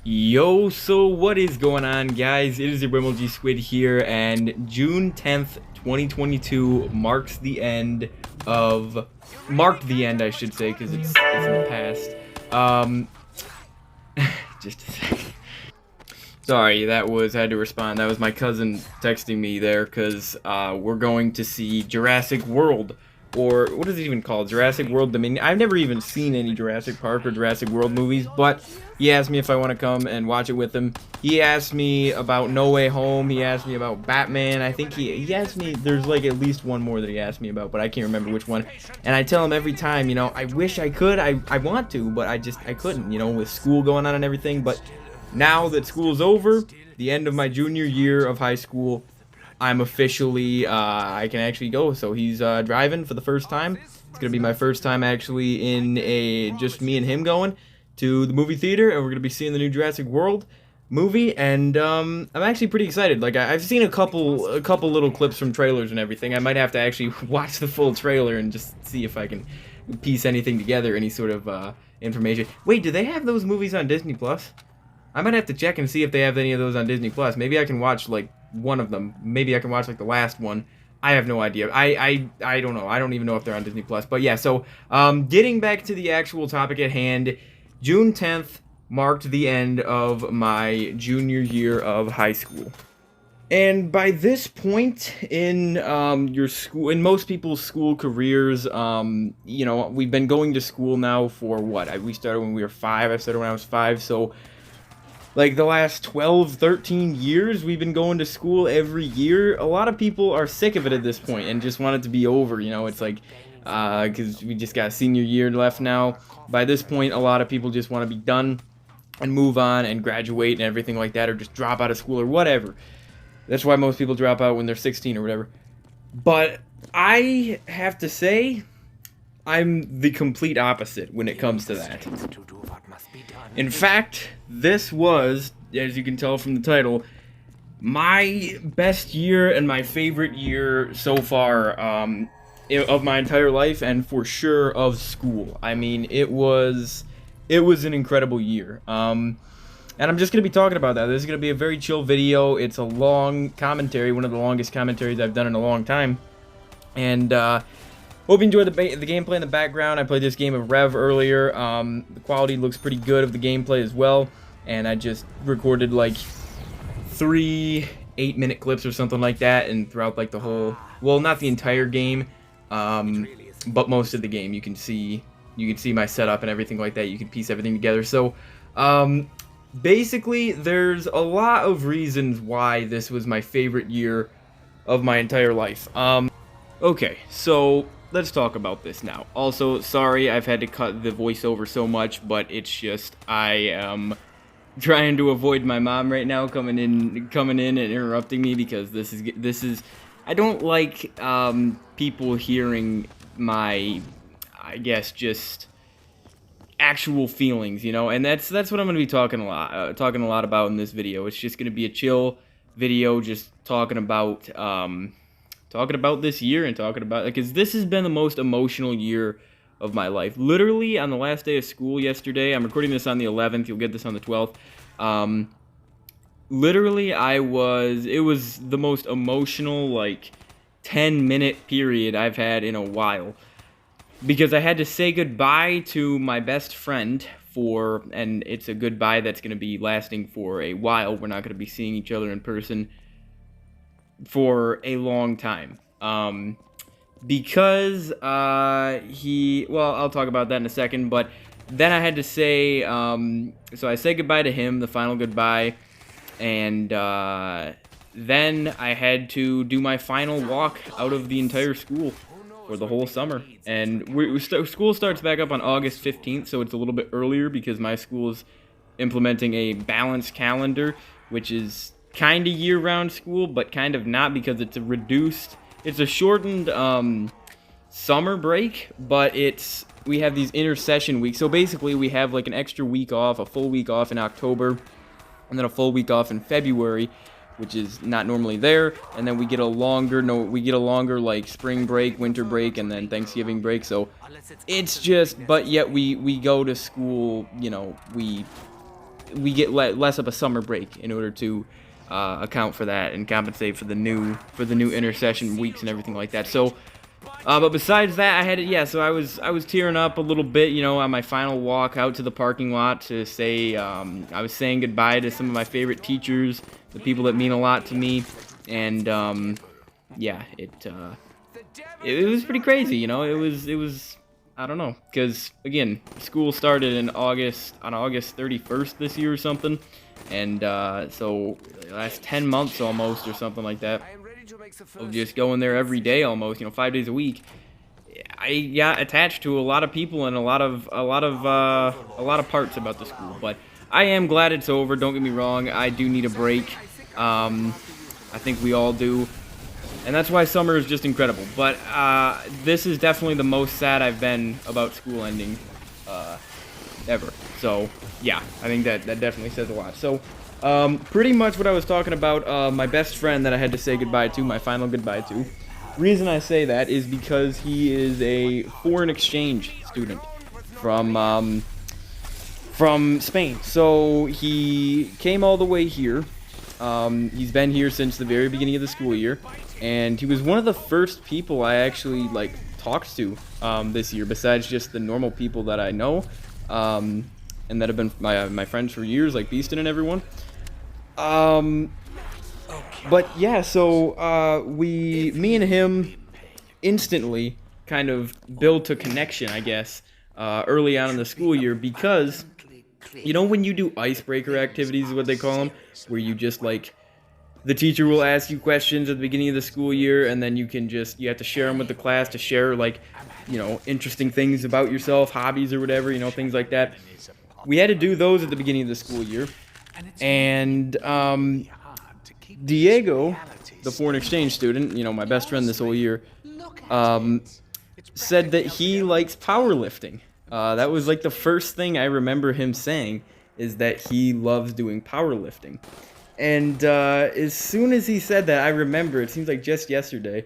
Yo, so what is going on, guys? It is your G Squid here, and June 10th, 2022 marked the end, I should say, because it's in the past. Just a second. Sorry, I had to respond. That was my cousin texting me there, because we're going to see Jurassic World. Or, what is it even called? Jurassic World Dominion? I've never even seen any Jurassic Park or Jurassic World movies, but he asked me if I want to come and watch it with him. He asked me about No Way Home. He asked me about Batman. I think he asked me, there's like at least one more that he asked me about, but I can't remember which one. And I tell him every time, you know, I wish I could. I want to, but I couldn't, you know, with school going on and everything. But now that school's over, the end of my junior year of high school, I'm officially, I can actually go. So he's driving for the first time. It's going to be my first time actually in just me and him going to the movie theater. And we're going to be seeing the new Jurassic World movie. And I'm actually pretty excited. Like, I've seen a couple little clips from trailers and everything. I might have to actually watch the full trailer and just see if I can piece anything together, any sort of information. Wait, do they have those movies on Disney Plus? I might have to check and see if they have any of those on Disney Plus. Maybe I can watch, like, one of them. Maybe I can watch, like, the last one. I have no idea. I don't know. I don't even know if they're on Disney Plus. But, yeah, so, getting back to the actual topic at hand, June 10th marked the end of my junior year of high school. And by this point in your school, in most people's school careers, you know, we've been going to school now for what? We started when we were 5. I started when I was 5, so like the last 12, 13 years, we've been going to school every year. A lot of people are sick of it at this point and just want it to be over, you know. It's like, because we just got senior year left now. By this point, a lot of people just want to be done and move on and graduate and everything like that, or just drop out of school or whatever. That's why most people drop out when they're 16 or whatever. But I have to say, I'm the complete opposite when it comes to that. In fact, this was, as you can tell from the title, my best year and my favorite year so far of my entire life, and for sure of school. I mean, it was an incredible year. And I'm just going to be talking about that. This is going to be a very chill video. It's a long commentary, one of the longest commentaries I've done in a long time. And hope you enjoyed the gameplay in the background. I played this game of Rev earlier. The quality looks pretty good of the gameplay as well. And I just recorded like 3 8-minute clips or something like that. And throughout like the whole, well, not the entire game, but most of the game, you can see my setup and everything like that. You can piece everything together. So basically, there's a lot of reasons why this was my favorite year of my entire life. Okay, so let's talk about this now. Also, sorry I've had to cut the voiceover so much, but it's just I am trying to avoid my mom right now coming in and interrupting me, because this is I don't like people hearing my, I guess, just actual feelings, you know. And that's what I'm going to be talking a lot about in this video. It's just going to be a chill video, just talking about this year and talking about, because this has been the most emotional year of my life. Literally, on the last day of school yesterday, I'm recording this on the 11th, you'll get this on the 12th, literally, it was the most emotional, like, 10-minute period I've had in a while, because I had to say goodbye to my best friend and it's a goodbye that's going to be lasting for a while. We're not going to be seeing each other in person for a long time, because well, I'll talk about that in a second, but then I had to say, so I said goodbye to him, the final goodbye, and then I had to do my final walk out of the entire school for the whole summer. And school starts back up on August 15th, so it's a little bit earlier because my school is implementing a balanced calendar, which is kind of year-round school, but kind of not, because it's a shortened summer break, but we have these intercession weeks. So basically we have like an extra week off, a full week off in October, and then a full week off in February, which is not normally there, and then we get a longer like spring break, winter break, and then Thanksgiving break. So it's just, but yet we go to school, you know, we we get less of a summer break in order to account for that and compensate for the new intersession weeks and everything like that. So, but besides that, so I was tearing up a little bit, on my final walk out to the parking lot to say I was saying goodbye to some of my favorite teachers, the people that mean a lot to me, and it was pretty crazy, it was I don't know, because again, school started on August 31st this year or something, and so the last 10 months almost or something like that of just going there every day almost, 5 days a week. I got attached to a lot of people and a lot of parts about the school, but I am glad it's over. Don't get me wrong, I do need a break. I think we all do. And that's why summer is just incredible. But this is definitely the most sad I've been about school ending ever. So, yeah, I think that definitely says a lot. So, pretty much what I was talking about, my best friend that I had to say goodbye to, my final goodbye to. Reason I say that is because he is a foreign exchange student from Spain. So, he came all the way here. He's been here since the very beginning of the school year. And he was one of the first people I actually talked to this year, besides just the normal people that I know, and that have been my friends for years, like Beaston and everyone. But yeah, so me and him instantly kind of built a connection, I guess, early on in the school year, because when you do icebreaker activities is what they call them, where you just the teacher will ask you questions at the beginning of the school year, and then you have to share them with the class to share interesting things about yourself, hobbies or whatever, things like that. We had to do those at the beginning of the school year, and Diego, the foreign exchange student, my best friend this whole year, said that he likes powerlifting. That was the first thing I remember him saying, is that he loves doing powerlifting. And as soon as he said that, I remember, it seems like just yesterday,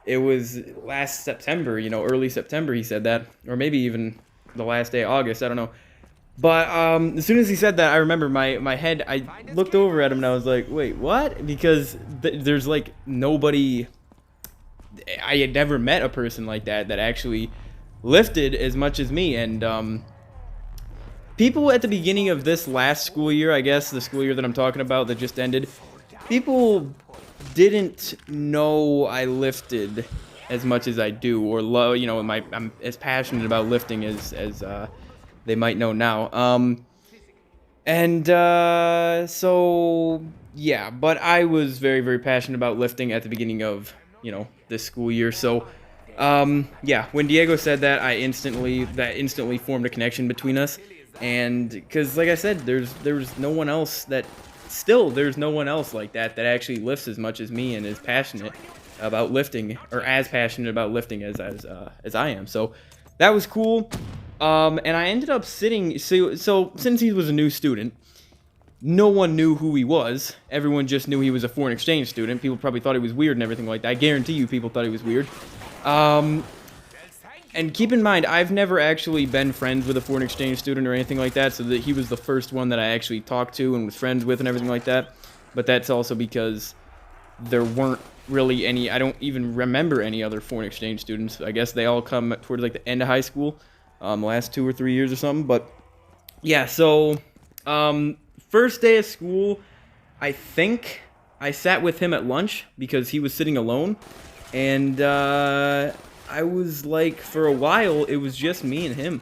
it was last September, early September he said that, or maybe even the last day of August, I don't know. But as soon as he said that, I remember my head, I looked over at him and I was like, wait, what? Because there's nobody, I had never met a person like that actually lifted as much as me. And people at the beginning of this last school year, I guess, the school year that I'm talking about that just ended, people didn't know I lifted as much as I do, or love, I'm as passionate about lifting as they might know now. So yeah, but I was very, very passionate about lifting at the beginning of, this school year. So yeah, when Diego said that, that instantly formed a connection between us. And because, like I said, there's no one else like that actually lifts as much as me and is passionate about lifting, or as passionate about lifting as I am. So that was cool. And I ended up sitting. So since he was a new student, no one knew who he was. Everyone just knew he was a foreign exchange student. People probably thought he was weird and everything like that. I guarantee you, people thought he was weird. And keep in mind, I've never actually been friends with a foreign exchange student or anything like that, so that he was the first one that I actually talked to and was friends with and everything like that. But that's also because there weren't really any, I don't even remember any other foreign exchange students. I guess they all come towards the end of high school, last 2 or 3 years or something. But yeah, so first day of school, I think I sat with him at lunch because he was sitting alone, and I was for a while, it was just me and him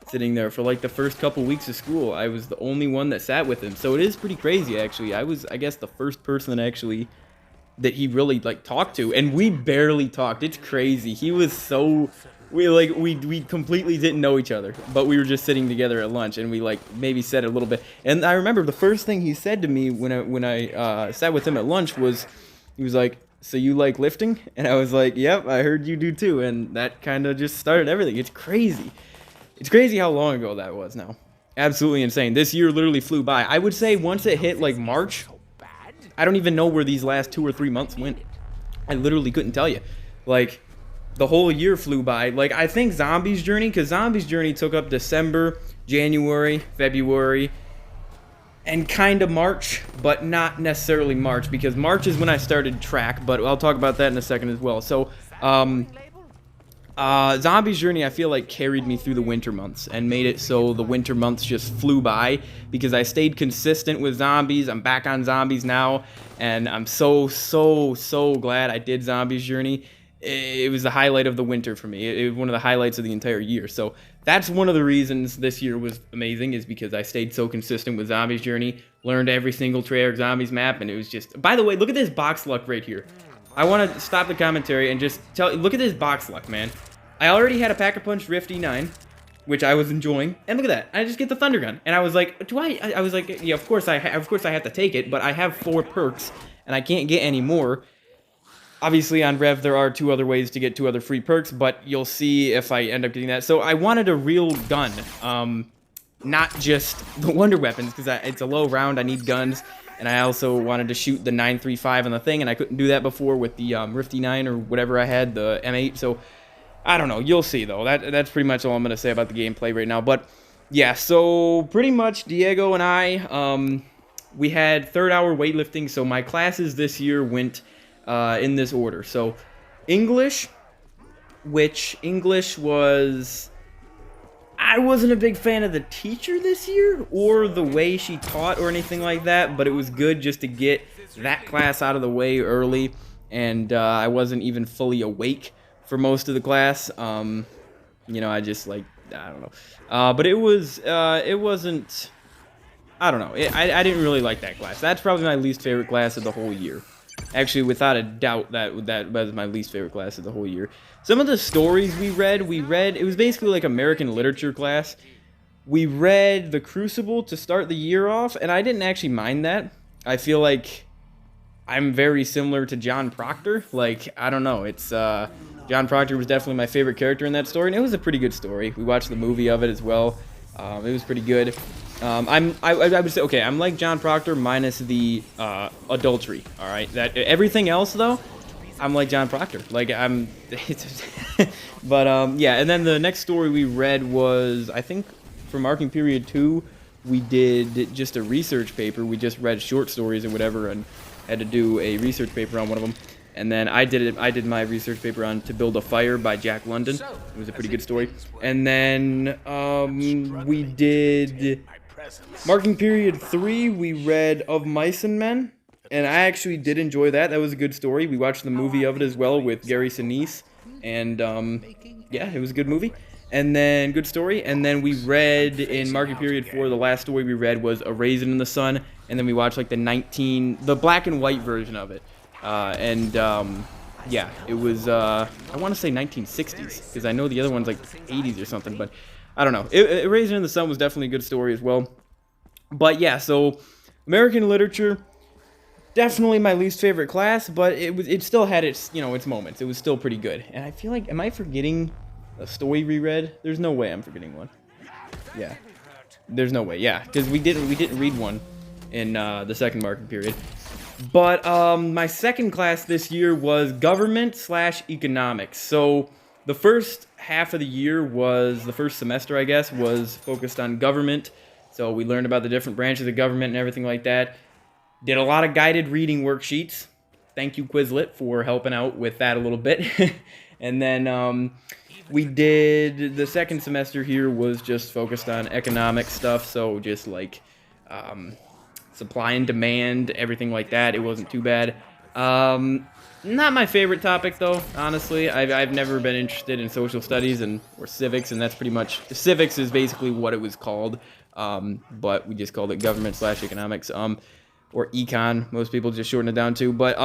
sitting there for the first couple weeks of school. I was the only one that sat with him. So it is pretty crazy, actually. I was, I guess, the first person that he really talked to, and we barely talked. It's crazy. He was so, we completely didn't know each other, but we were just sitting together at lunch, and we maybe said a little bit. And I remember the first thing he said to me when I sat with him at lunch was, he was like, "So you like lifting?" And I was like, "Yep, I heard you do too." And that kind of just started everything. It's crazy. It's crazy how long ago that was now. Absolutely insane. This year literally flew by. I would say once it hit March, I don't even know where these last 2 or 3 months went. I literally couldn't tell you. The whole year flew by. I think Zombie's Journey, because Zombie's Journey took up December, January, February, and kind of March, but not necessarily March, because March is when I started track, but I'll talk about that in a second as well. So, Zombie's Journey, I feel like, carried me through the winter months and made it so the winter months just flew by because I stayed consistent with zombies. I'm back on zombies now, and I'm so glad I did Zombie's Journey. It was the highlight of the winter for me. It was one of the highlights of the entire year. So that's one of the reasons this year was amazing, is because I stayed so consistent with Zombie's Journey, learned every single Treyarch Zombies map, and it was just... By the way, look at this box luck right here. I want to stop the commentary and just tell you, look at this box luck, man. I already had a Pack-a-Punch Rift E9, which I was enjoying, and look at that. I just get the Thunder Gun, and I was like, I was like, yeah, of course I have to take it, but I have 4 perks, and I can't get any more. Obviously, on Rev, there are 2 other ways to get 2 other free perks, but you'll see if I end up getting that. So I wanted a real gun, not just the Wonder Weapons, because it's a low round, I need guns, and I also wanted to shoot the 935 on the thing, and I couldn't do that before with the Rift E9 or whatever I had, the M8, so I don't know, you'll see though. That's pretty much all I'm going to say about the gameplay right now, but yeah, so pretty much Diego and I, we had 3rd hour weightlifting, so my classes this year went in this order. So English, which English was... I wasn't a big fan of the teacher this year, or the way she taught, or anything like that, but it was good just to get that class out of the way early, and I wasn't even fully awake for most of the class. You know, I just, like, I don't know. But it wasn't... I don't know. I didn't really like that class. That's probably my least favorite class of the whole year. Actually, without a doubt, that was my least favorite class of the whole year. Some of the stories we read, it was basically like American literature class. We read The Crucible to start the year off, and I didn't actually mind that. I feel like I'm very similar to John Proctor. Like, I don't know, it's, John Proctor was definitely my favorite character in that story, and it was a pretty good story. We watched the movie of it as well. It was pretty good. I would say, okay, I'm like John Proctor minus the adultery. All right, that everything else though, I'm like John Proctor. Like but yeah. And then the next story we read was, I think, for marking period 2, we did just a research paper. We just read short stories or whatever, and had to do a research paper on one of them. And then I did my research paper on To Build a Fire by Jack London. It was a pretty good story. And then we did marking period 3. We read Of Mice and Men, and I actually did enjoy that. That was a good story. We watched the movie of it as well with Gary Sinise, and yeah, it was a good movie. And then good story. And then we read in marking period 4. The last story we read was A Raisin in the Sun, and then we watched like the black and white version of it. Yeah, it was, I want to say 1960s, because I know the other one's like 80s or something, but I don't know. Raisin in the Sun was definitely a good story as well. But yeah, so American literature, definitely my least favorite class, but it still had its, you know, its moments. It was still pretty good. And I feel like, am I forgetting a story we read? There's no way I'm forgetting one. Yeah. There's no way, yeah, because we didn't read one in the second marking period. But my second class this year was government/economics. So the first half of the year was, the first semester, I guess, was focused on government. So we learned about the different branches of government and everything like that. Did a lot of guided reading worksheets. Thank you, Quizlet, for helping out with that a little bit. And then we did, the second semester here was just focused on economic stuff. So just like... supply and demand, everything like that. It wasn't too bad. Not my favorite topic, though, honestly. I've never been interested in social studies or civics, and that's pretty much... Civics is basically what it was called, but we just called it government/economics, or econ. Most people just shorten it down to. But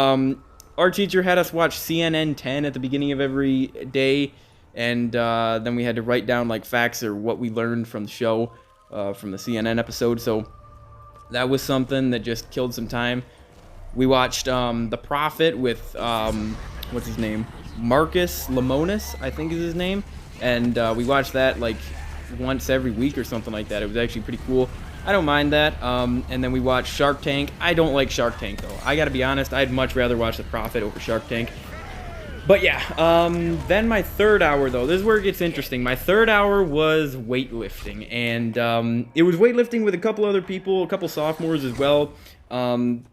our teacher had us watch CNN 10 at the beginning of every day, and then we had to write down, like, facts or what we learned from the show, from the CNN episode, so... That was something that just killed some time. We watched The Prophet with, what's his name? Marcus Lemonis, I think is his name. And we watched that like once every week or something like that. It was actually pretty cool. I don't mind that. And then we watched Shark Tank. I don't like Shark Tank, though. I gotta be honest, I'd much rather watch The Prophet over Shark Tank. But yeah, then my third hour though, this is where it gets interesting. My third hour was weightlifting, and it was weightlifting with a couple other people, a couple sophomores as well. Um,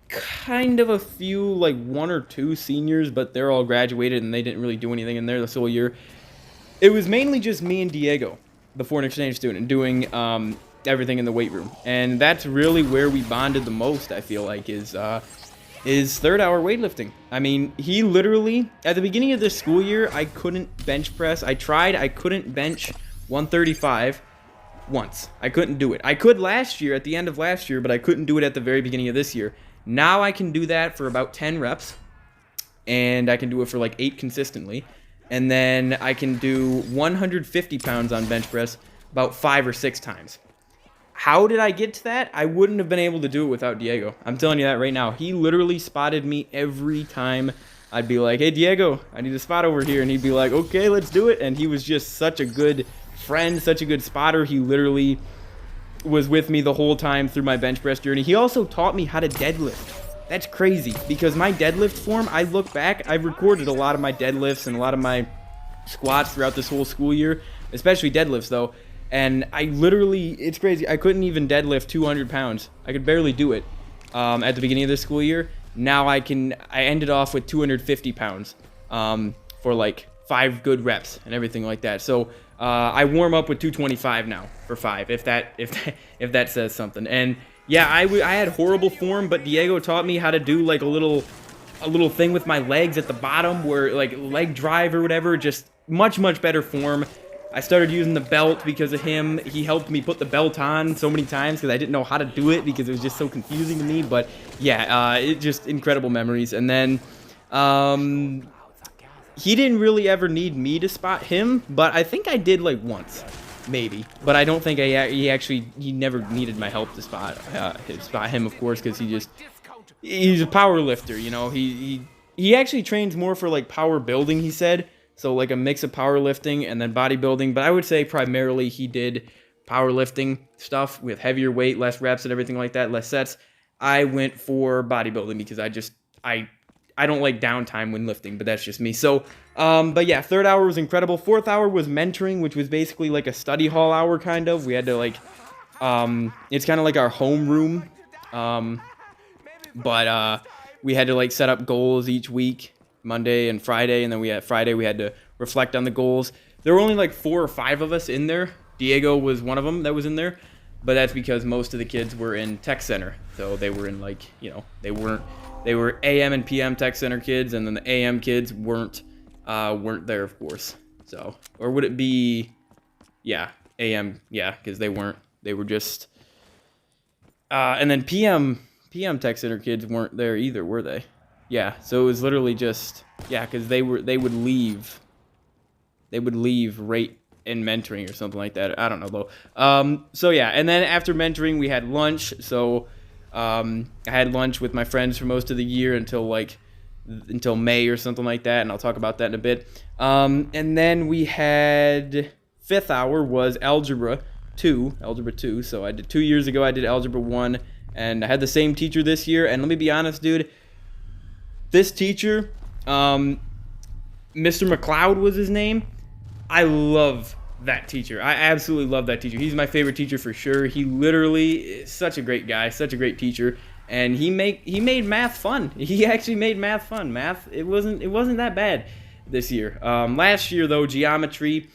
kind of a few, like one or two seniors, but they're all graduated and they didn't really do anything in there this whole year. It was mainly just me and Diego, the foreign exchange student, doing everything in the weight room, and that's really where we bonded the most. I feel like is third hour weightlifting. I mean, he literally, at the beginning of this school year, I couldn't bench press. I tried, I couldn't bench 135 once. I couldn't do it. I could last year, at the end of last year, but I couldn't do it at the very beginning of this year. Now I can do that for about 10 reps, and I can do it for like 8 consistently. And then I can do 150 pounds on bench press about 5 or 6 times. How did I get to that? I wouldn't have been able to do it without Diego. I'm telling you that right now. He literally spotted me every time. I'd be like, hey, Diego, I need a spot over here. And he'd be like, okay, let's do it. And he was just such a good friend, such a good spotter. He literally was with me the whole time through my bench press journey. He also taught me how to deadlift. That's crazy because my deadlift form, I look back, I've recorded a lot of my deadlifts and a lot of my squats throughout this whole school year, especially deadlifts though. And I literally, it's crazy. I couldn't even deadlift 200 pounds. I could barely do it at the beginning of this school year. Now I ended off with 250 pounds for like 5 good reps and everything like that. So I warm up with 225 now for 5, if that says something. And yeah, I had horrible form, but Diego taught me how to do like a little thing with my legs at the bottom where like leg drive or whatever, just much better form. I started using the belt because of him. He helped me put the belt on so many times because I didn't know how to do it because it was just so confusing to me. But yeah, it just incredible memories. And then he didn't really ever need me to spot him, but I think I did like once, maybe. But I don't think he never needed my help to spot him, of course, because he's a power lifter, you know. He actually trains more for like power building, he said. So like a mix of powerlifting and then bodybuilding. But I would say primarily he did powerlifting stuff with heavier weight, less reps and everything like that, less sets. I went for bodybuilding because I don't like downtime when lifting, but that's just me. So, but yeah, third hour was incredible. Fourth hour was mentoring, which was basically like a study hall hour kind of. We had to like, it's kind of like our home room. But we had to like set up goals each week. Monday and Friday, and then Friday we had to reflect on the goals. There were only like 4 or 5 of us in there. Diego was one of them that was in there, but that's because most of the kids were in tech center, so they were in like, you know, they were AM and PM tech center kids, and then the AM kids weren't there, of course. So, or would it be, yeah, AM, yeah, because they were just, and then PM tech center kids weren't there either, were they? Yeah, so it was literally just, yeah, because they would leave right in mentoring or something like that. I don't know though. So yeah, and then after mentoring we had lunch. So I had lunch with my friends for most of the year until May or something like that, and I'll talk about that in a bit. And then we had 5th hour was algebra 2. So I did 2 years ago. I did algebra 1, and I had the same teacher this year. And let me be honest, dude. This teacher, Mr. McLeod was his name. I love that teacher. I absolutely love that teacher. He's my favorite teacher for sure. He literally is such a great guy, such a great teacher, and he made math fun. He actually made math fun. Math, it wasn't that bad this year. Last year though, geometry,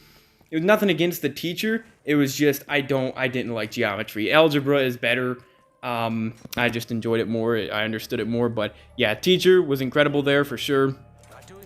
it was nothing against the teacher. It was just I didn't like geometry. Algebra is better. I just enjoyed it more. I understood it more, but yeah, teacher was incredible there for sure.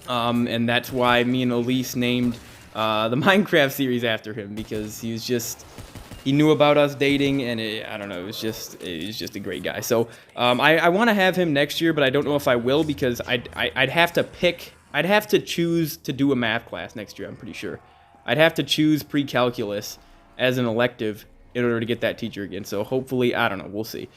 And that's why me and Elise named the Minecraft series after him, because he knew about us dating, and I don't know, it was just a great guy. So I want to have him next year, but I don't know if I will, because I'd have to choose to do a math class next year. I'm pretty sure I'd have to choose pre-calculus as an elective in order to get that teacher again. So hopefully, I don't know, we'll see.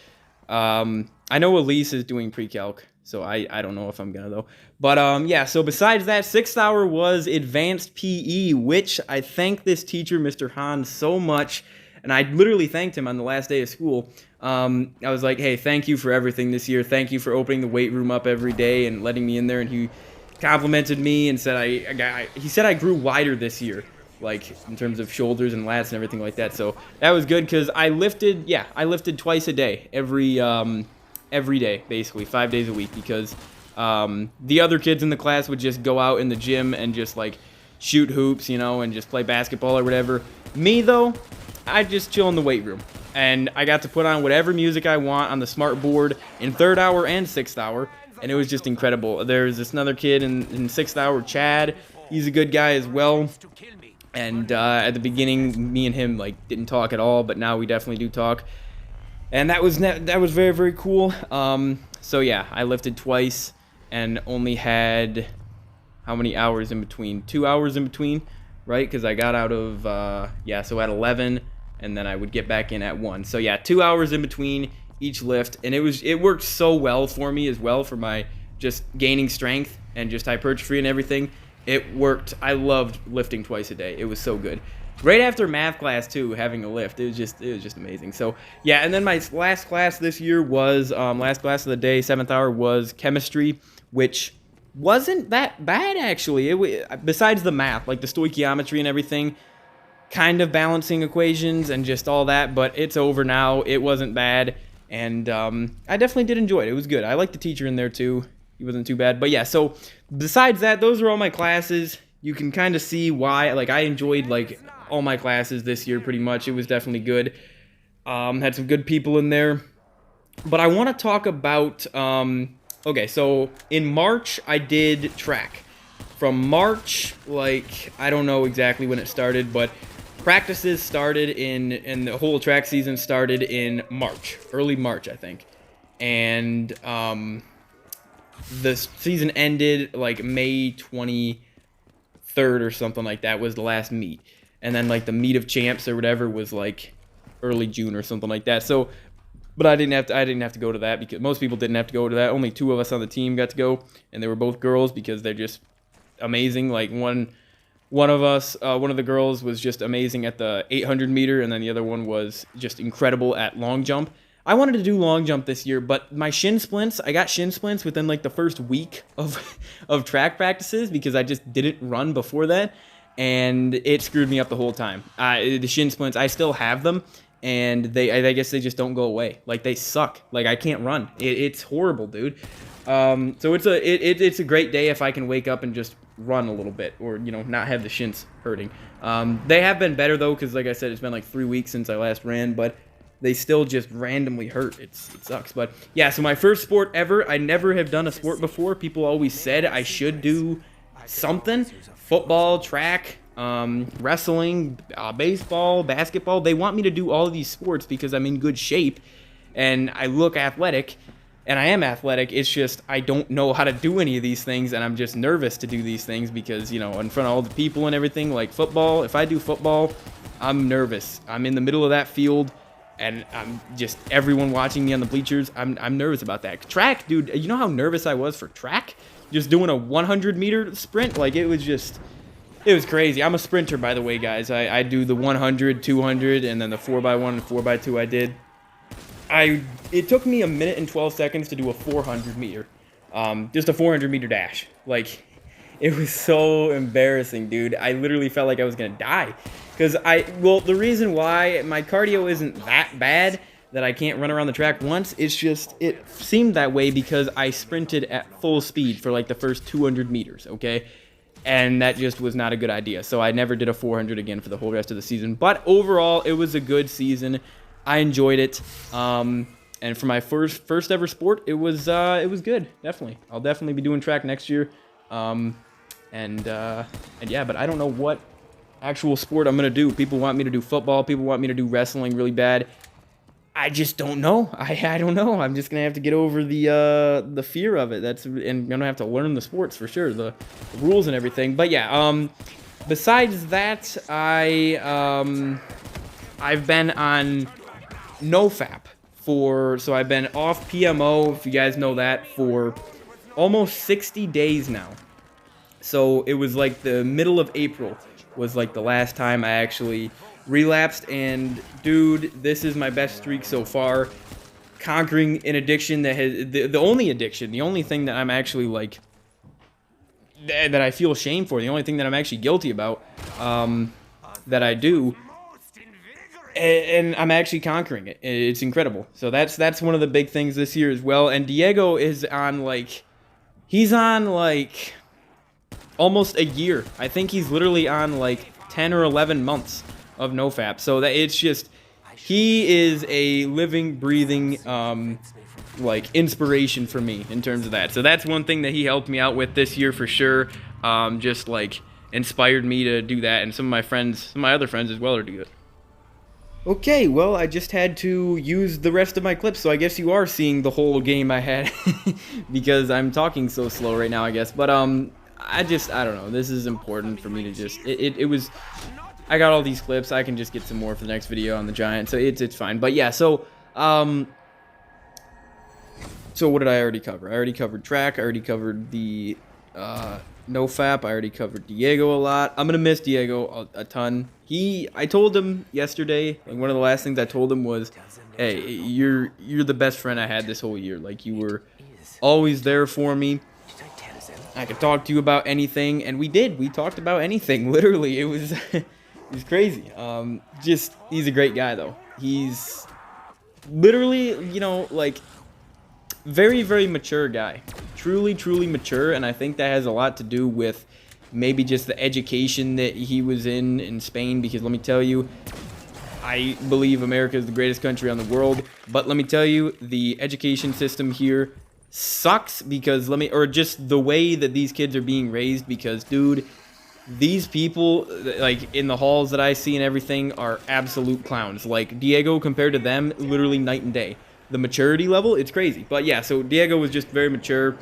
I know Elise is doing pre-calc, so I don't know if I'm gonna though. But yeah, so besides that, 6th hour was advanced PE, which I thank this teacher, Mr. Hahn, so much. And I literally thanked him on the last day of school. I was like, hey, thank you for everything this year. Thank you for opening the weight room up every day and letting me in there. And complimented me and said he said I grew wider this year, like in terms of shoulders and lats and everything like that. So that was good because I lifted twice a day, every day, basically 5 days a week, because the other kids in the class would just go out in the gym and just like shoot hoops, you know, and just play basketball or whatever. Me though, I just chill in the weight room, and I got to put on whatever music I want on the smart board in 3rd hour and 6th hour. And it was just incredible. There's this another kid in 6th hour, Chad. He's a good guy as well. And at the beginning, me and him like didn't talk at all, but now we definitely do talk. And that was very, very cool. So yeah, I lifted twice and only had how many hours in between? 2 hours in between, right? Because I got out of so at 11, and then I would get back in at 1. So yeah, 2 hours in between each lift, and it worked so well for me as well, for my just gaining strength and just hypertrophy and everything. It worked. I loved lifting twice a day. It was so good. Right after math class too, having a lift, it was just amazing. So yeah, and then my last class this year was last class of the day, 7th hour, was chemistry, which wasn't that bad actually. Besides the math, like the stoichiometry and everything, kind of balancing equations and just all that, but it's over now. It wasn't bad. And I definitely did enjoy it. It was good. I liked the teacher in there too. He wasn't too bad. But yeah, so besides that, those are all my classes. You can kind of see why. Like, I enjoyed like all my classes this year pretty much. It was definitely good. Had some good people in there. But I want to talk about, okay, so in March, I did track. From March, like, I don't know exactly when it started, but practices started and the whole track season started in March, early March, I think. And the season ended like May 23rd or something like that was the last meet. And then like the meet of champs or whatever was like early June or something like that. So, but I didn't have to go to that because most people didn't have to go to that. Only 2 of us on the team got to go, and they were both girls because they're just amazing. Like one of the girls was just amazing at the 800 meter, and then the other one was just incredible at long jump. I wanted to do long jump this year, but my shin splints, I got shin splints within like the first week of track practices because I just didn't run before that, and it screwed me up the whole time. The shin splints, I still have them, and I guess they just don't go away. Like, they suck. Like, I can't run. It's horrible, dude. So it's a great day if I can wake up and just run a little bit, or, you know, not have the shins hurting. They have been better though, because like I said, it's been like 3 weeks since I last ran, but they still just randomly hurt. It sucks. But yeah, so my first sport ever. I never have done a sport before. People always said I should do something: football, track, wrestling, baseball, basketball. They want me to do all of these sports because I'm in good shape and I look athletic. And I am athletic. It's just I don't know how to do any of these things, and I'm just nervous to do these things because, you know, in front of all the people and everything. Like football, if I do football, I'm nervous. I'm in the middle of that field, and I'm just everyone watching me on the bleachers. I'm nervous about that. Track, dude. You know how nervous I was for track? Just doing a 100-meter sprint. Like, it was crazy. I'm a sprinter, by the way, guys. I do the 100, 200, and then the 4x1 and 4x2 I did. It took me 1 minute and 12 seconds to do a 400 meter, just a 400 meter dash. Like, it was so embarrassing, dude. I literally felt like I was gonna die, because the reason why my cardio isn't that bad that I can't run around the track once, it's just, it seemed that way because I sprinted at full speed for like the first 200 meters, okay? And that just was not a good idea. So I never did a 400 again for the whole rest of the season. But overall, it was a good season. I enjoyed it, and for my first ever sport, it was good. Definitely, I'll definitely be doing track next year, and yeah. But I don't know what actual sport I'm gonna do. People want me to do football. People want me to do wrestling really bad. I just don't know. I don't know. I'm just gonna have to get over the fear of it. And I'm gonna have to learn the sports for sure, the rules and everything. But yeah. Besides that, I've been on NoFap so I've been off PMO, if you guys know that, for almost 60 days now. So it was like the middle of April was like the last time I actually relapsed, and dude, this is my best streak so far. Conquering an addiction that has the only thing that I'm actually like that I feel shame for. The only thing that I'm actually guilty about, that I do, and I'm actually conquering it. It's incredible. So that's one of the big things this year as well. And Diego is on like, he's on like almost a year. I think he's literally on like 10 or 11 months of nofap. So that it's just, he is a living, breathing, like inspiration for me in terms of that. So that's one thing that he helped me out with this year for sure. Just like inspired me to do that, and some of my friends, some of my other friends as well, are doing it. Okay, well, I just had to use the rest of my clips, so I guess you are seeing the whole game I had because I'm talking so slow right now, I guess. But I don't know. This is important for me to just, it was, I got all these clips. I can just get some more for the next video on the Giant, so it's fine. But yeah, so what did I already cover? I already covered track. I already covered the nofap. I already covered Diego a lot. I'm gonna miss Diego a ton. I told him yesterday, like one of the last things I told him was, hey, you're the best friend I had this whole year. Like, you were always there for me. I could talk to you about anything, and we did. We talked about anything. Literally, it was it was crazy. He's a great guy though. He's literally, you know, like, very, very mature guy. Truly, truly mature, and I think that has a lot to do with maybe just the education that he was in Spain, because let me tell you, I believe America is the greatest country on the world, but let me tell you, the education system here sucks, because or just the way that these kids are being raised, because, dude, these people, like, in the halls that I see and everything, are absolute clowns. Like, Diego, compared to them, literally night and day. The maturity level, it's crazy. But yeah, so Diego was just very mature.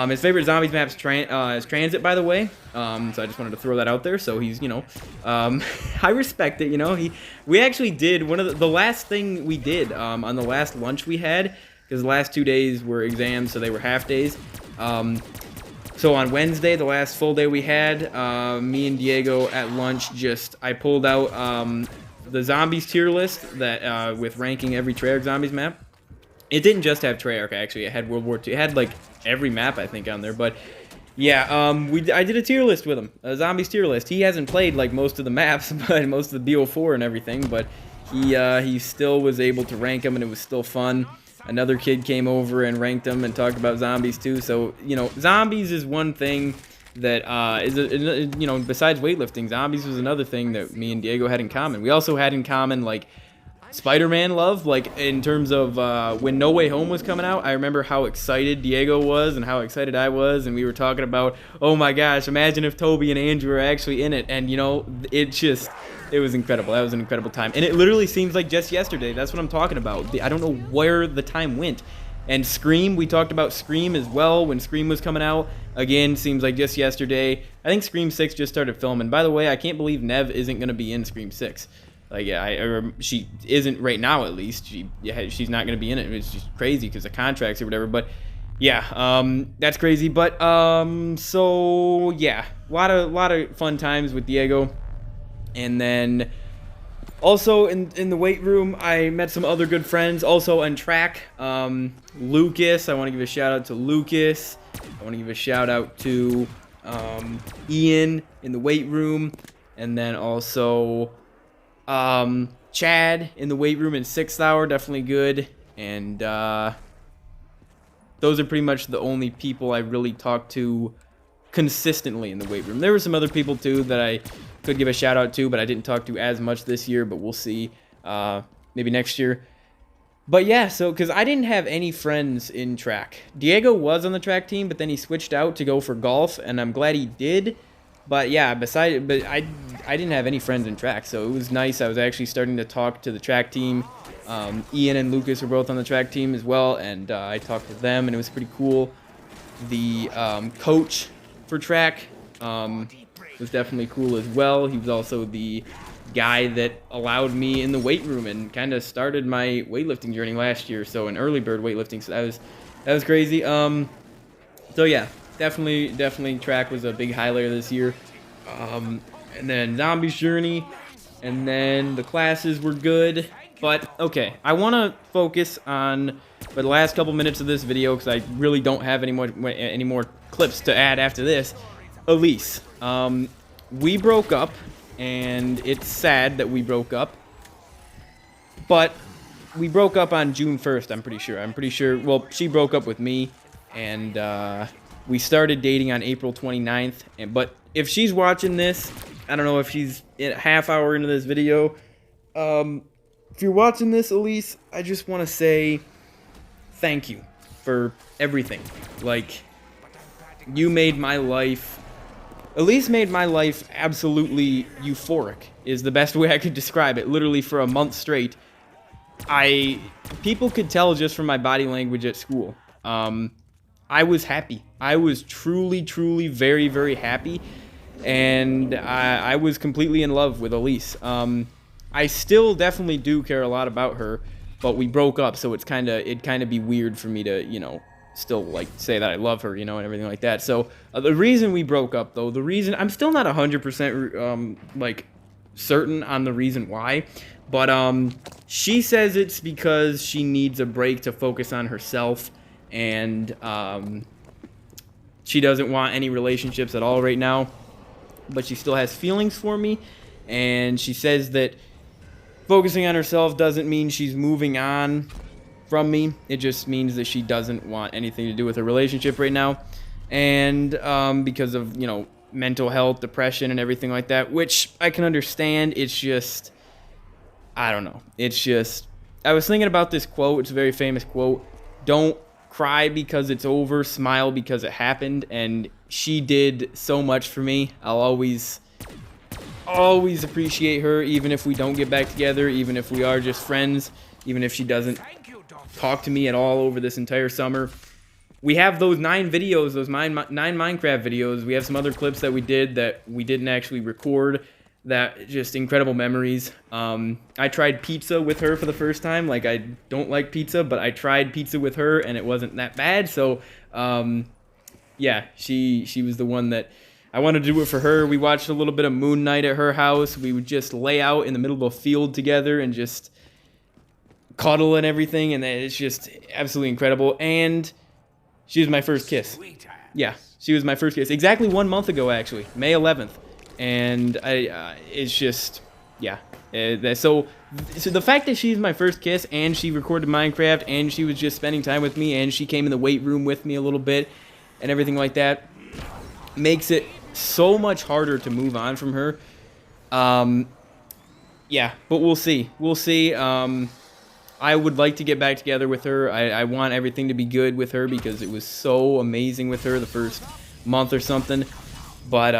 His favorite zombies map is Transit, by the way. So I just wanted to throw that out there. So he's, you know, I respect it, you know. We actually did, one of the last thing we did on the last lunch we had, because the last 2 days were exams, so they were half days. So on Wednesday, the last full day we had, me and Diego at lunch, I pulled out the zombies tier list that with ranking every Treyarch zombies map. It didn't just have Treyarch, actually. It had World War II. It had, like, every map, I think, on there. But, yeah, I did a tier list with him. A zombies tier list. He hasn't played, like, most of the maps, but most of the BO4 and everything. But he still was able to rank them, and it was still fun. Another kid came over and ranked them and talked about zombies, too. So, you know, zombies is one thing that, you know, besides weightlifting, zombies was another thing that me and Diego had in common. We also had in common, like, Spider-Man love, like, in terms of when No Way Home was coming out. I remember how excited Diego was and how excited I was, and we were talking about, oh my gosh, imagine if Toby and Andrew are actually in it. And, you know, it was incredible. That was an incredible time, and it literally seems like just yesterday. That's what I'm talking about. I don't know where the time went. And Scream, we talked about Scream as well when Scream was coming out. Again, seems like just yesterday. I think Scream 6 just started filming. By the way, I can't believe Nev isn't going to be in Scream 6. Like, yeah, she isn't right now, at least. She's not going to be in it. It's just crazy because of contracts or whatever. But, yeah, that's crazy. But, so, yeah, a lot of fun times with Diego. And then, also, in the weight room, I met some other good friends. Also, on track, Lucas. I want to give a shout-out to Lucas. I want to give a shout-out to Ian in the weight room. And then also Chad in the weight room in 6th hour, definitely good. And those are pretty much the only people I really talked to consistently in the weight room. There were some other people too that I could give a shout out to, but I didn't talk to as much this year, but we'll see, maybe next year. But yeah, so because I didn't have any friends in track. Diego was on the track team, but then he switched out to go for golf, and I'm glad he did. But yeah, I didn't have any friends in track, so it was nice. I was actually starting to talk to the track team. Ian and Lucas were both on the track team as well, and I talked to them, and it was pretty cool. The coach for track was definitely cool as well. He was also the guy that allowed me in the weight room and kind of started my weightlifting journey last year, so an early bird weightlifting, so that was crazy. So yeah, definitely track was a big highlight this year. And then Zombies Journey, and then the classes were good. But okay, I want to focus on, for the last couple minutes of this video, because I really don't have any more clips to add after this. Elise. We broke up, and it's sad that we broke up. But we broke up on June 1st, I'm pretty sure. Well, she broke up with me, and we started dating on April 29th. But if she's watching this, I don't know if she's a half hour into this video. If you're watching this, Elise, I just want to say thank you for everything. Like, you made my life... Elise made my life absolutely euphoric, is the best way I could describe it. Literally for a month straight. People could tell just from my body language at school. I was happy. I was truly, truly very, very happy. And I was completely in love with Elise. I still definitely do care a lot about her, but we broke up, so it'd kind of be weird for me to, you know, still like say that I love her, you know, and everything like that. So the reason we broke up, though, the reason I'm still not 100% like certain on the reason why, but she says it's because she needs a break to focus on herself, and she doesn't want any relationships at all right now, but she still has feelings for me, and she says that focusing on herself doesn't mean she's moving on from me. It just means that she doesn't want anything to do with a relationship right now, and because of, you know, mental health, depression, and everything like that, which I can understand. It's just, I don't know. It's just, I was thinking about this quote. It's a very famous quote. Don't cry because it's over, smile because it happened. And she did so much for me. I'll always appreciate her, even if we don't get back together, even if we are just friends, even if she doesn't talk to me at all over this entire summer. We have those 9 videos, those 9 Minecraft videos. We have some other clips that we did that we didn't actually record. That just incredible memories. I tried pizza with her for the first time. Like, I don't like pizza, but I tried pizza with her and it wasn't that bad. So, yeah, she was the one that I wanted to do it for her. We watched a little bit of Moon Knight at her house. We would just lay out in the middle of a field together and just cuddle and everything, and it's just absolutely incredible. And she was my first kiss. Yeah, she was my first kiss. Exactly 1 month ago, actually, May 11th. And it's just, yeah. So the fact that she's my first kiss, and she recorded Minecraft, and she was just spending time with me, and she came in the weight room with me a little bit, and everything like that, makes it so much harder to move on from her. Yeah, but we'll see. We'll see. I would like to get back together with her. I want everything to be good with her because it was so amazing with her the first month or something. But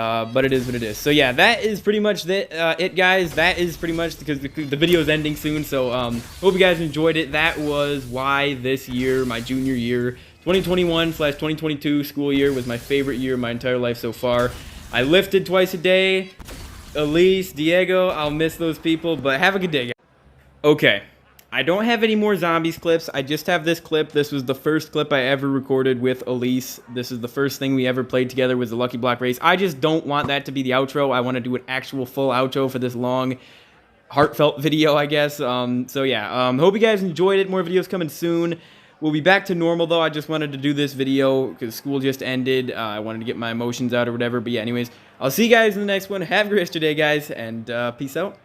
it is what it is. So yeah, that is pretty much it, guys. That is pretty much, because the video is ending soon. So hope you guys enjoyed it. That was why this year, my junior year, 2021/2022 school year, was my favorite year of my entire life so far. I lifted twice a day. Elise, Diego, I'll miss those people, but have a good day, guys. Okay. I don't have any more zombies clips. I just have this clip. This was the first clip I ever recorded with Elise. This is the first thing we ever played together, was the Lucky Block race. I just don't want that to be the outro. I want to do an actual full outro for this long, heartfelt video, I guess. So yeah, hope you guys enjoyed it. More videos coming soon. We'll be back to normal, though. I just wanted to do this video because school just ended. I wanted to get my emotions out or whatever. But yeah, anyways, I'll see you guys in the next one. Have a great rest of your day, guys, and peace out.